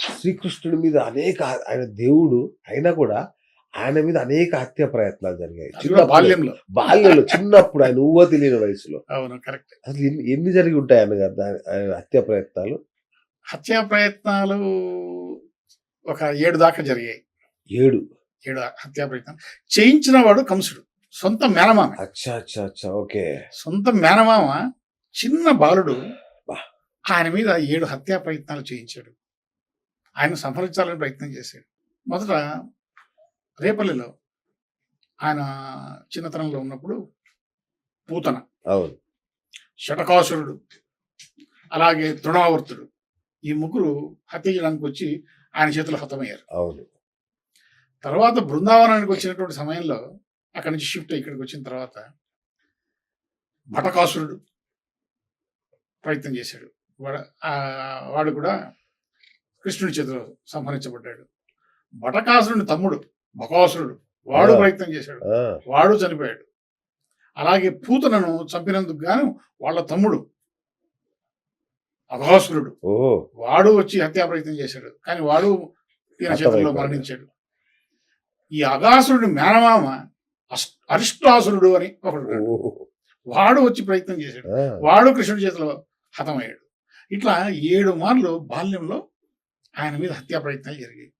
శ్రీకృష్ణుడి మీద ఆయన దేవుడు అయినా కూడా ఆయన మీద అనేక హత్య ప్రయత్నాలు జరిగాయి. అది కూడా బాల్యంలో. బాల్యంలో చిన్నప్పుడు ఆయన ఊహ తెలియని వయసులో. అవును, కరెక్ట్. అసలు ఎన్ని జరిగి ఉంటాయి ఆయన హత్య ప్రయత్నాలు? హత్యా ప్రయత్నాలు ఒక 7 దాకా జరిగాయి. 7 హత్యా ప్రయత్నాలు చేయించిన వాడు కంసుడు, సొంత మేనమామ. అచ్చా అచ్చా అచ్చా, ఓకే. సొంత మేనమామ చిన్న బాలుడు బా. ఆయన మీద 7 హత్యా ప్రయత్నాలు చేయించాడు. ఆయన సంహరించాలని ప్రయత్నం చేశాడు. మొదట రేపల్లిలో ఆయన చిన్నతనంలో ఉన్నప్పుడు పూతన, అవును, శటకాసురుడు, అలాగే తృణావర్తుడు, ఈ ముగ్గురు హత్య చేయడానికి వచ్చి ఆయన చేతులు హతమయ్యారు. అవును. తర్వాత బృందావనానికి వచ్చినటువంటి సమయంలో అక్కడి నుంచి షిఫ్ట్ ఇక్కడికి వచ్చిన తర్వాత భటకాసురుడు ప్రయత్నం చేశాడు. వాడు కూడా కృష్ణుడి చేతిలో సంహరించబడ్డాడు. భటకాసురుని తమ్ముడు బకాసురుడు, వాడు ప్రయత్నం చేశాడు, వాడు చనిపోయాడు. అలాగే పూతనను చంపినందుకు గాను వాళ్ళ తమ్ముడు అఘాసురుడు, వాడు వచ్చి హత్యా ప్రయత్నం చేశాడు, కానీ వాడు ఈయన చేతుల్లో మరణించాడు. ఈ అఘాసురుడి మేనమామ అరిష్టాసురుడు అని ఒకడు, వాడు వచ్చి ప్రయత్నం చేశాడు, వాడు కృష్ణుడి చేతిలో హతమయ్యాడు. ఇట్లా 7 మార్లు బాల్యంలో ఆయన మీద హత్యా ప్రయత్నాలు జరిగాయి.